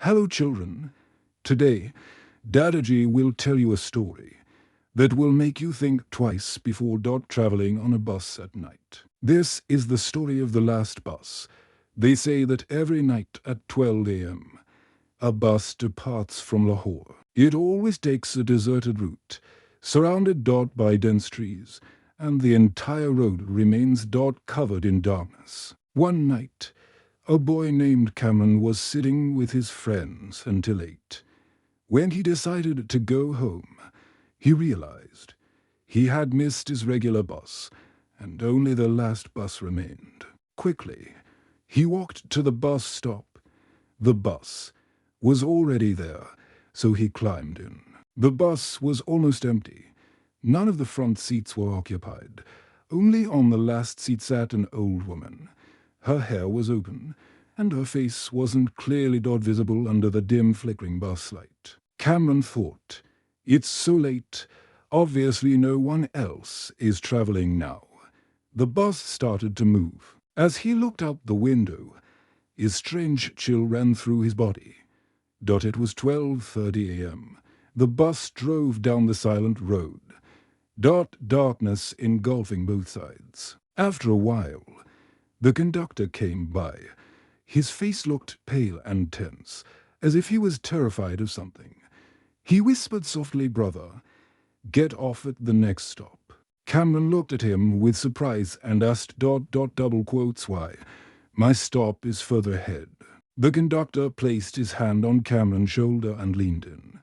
Hello children. Today, Dadaji will tell you a story that will make you think twice before traveling on a bus at night. This is the story of the last bus. They say that every night at 12 a.m., a bus departs from Lahore. It always takes a deserted route, surrounded by dense trees, and the entire road remains covered in darkness. One night, a boy named Kamran was sitting with his friends until 8. When he decided to go home, he realized he had missed his regular bus, and only the last bus remained. Quickly, he walked to the bus stop. The bus was already there, so he climbed in. The bus was almost empty. None of the front seats were occupied. Only on the last seat sat an old woman. Her hair was open, and her face wasn't clearly visible under the dim, flickering bus light. Kamran thought, "It's so late. Obviously no one else is traveling now." The bus started to move. As he looked out the window, a strange chill ran through his body. It was 12:30 a.m. The bus drove down the silent road. Darkness engulfing both sides. After a while, the conductor came by. His face looked pale and tense, as if he was terrified of something. He whispered softly, "Brother, get off at the next stop." Kamran looked at him with surprise and asked double quotes, "Why? My stop is further ahead." The conductor placed his hand on Kamran's shoulder and leaned in,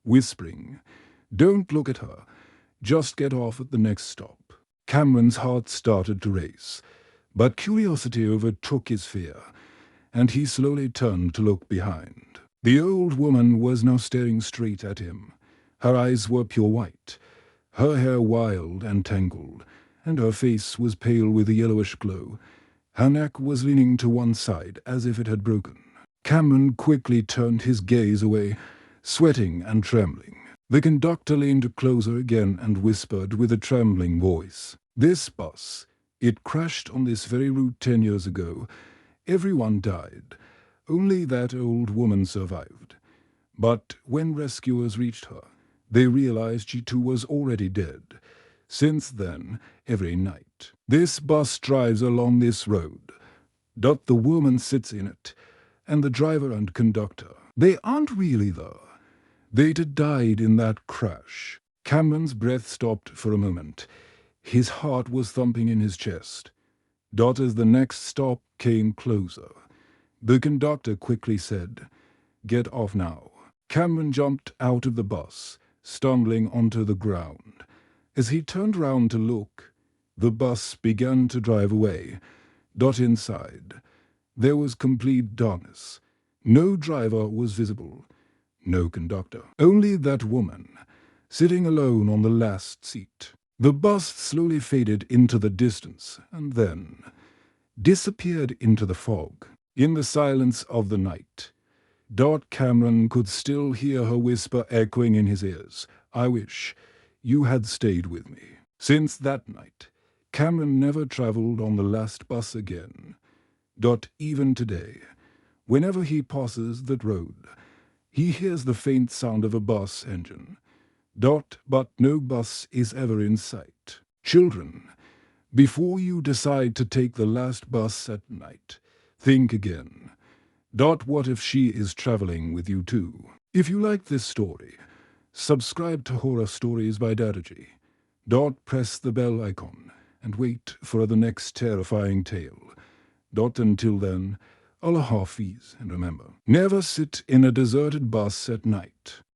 whispering, "Don't look at her. Just get off at the next stop." Kamran's heart started to race, but curiosity overtook his fear, and he slowly turned to look behind. The old woman was now staring straight at him. Her eyes were pure white, her hair wild and tangled, and her face was pale with a yellowish glow. Her neck was leaning to one side as if it had broken. Kamran quickly turned his gaze away, sweating and trembling. The conductor leaned closer again and whispered with a trembling voice, "This bus, it crashed on this very route 10 years ago. Everyone died. Only that old woman survived. But when rescuers reached her, they realized she too was already dead. Since then, every night, this bus drives along this road. The woman sits in it, and the driver and conductor. They aren't really there. They'd died in that crash." Kamran's breath stopped for a moment. His heart was thumping in his chest. As the next stop came closer, the conductor quickly said, "Get off now." Kamran jumped out of the bus, stumbling onto the ground. As he turned round to look, the bus began to drive away. Inside, there was complete darkness. No driver was visible. No conductor. Only that woman, sitting alone on the last seat. The bus slowly faded into the distance and then disappeared into the fog. In the silence of the night, Kamran could still hear her whisper echoing in his ears, "I wish you had stayed with me." Since that night, Kamran never traveled on the last bus again. Even today, whenever he passes that road, he hears the faint sound of a bus engine. But no bus is ever in sight. Children, before you decide to take the last bus at night, think again. What if she is traveling with you too? If you like this story, subscribe to Horror Stories by Dadaji. Press the bell icon and wait for the next terrifying tale. Until then, Allah Hafiz, and remember, never sit in a deserted bus at night.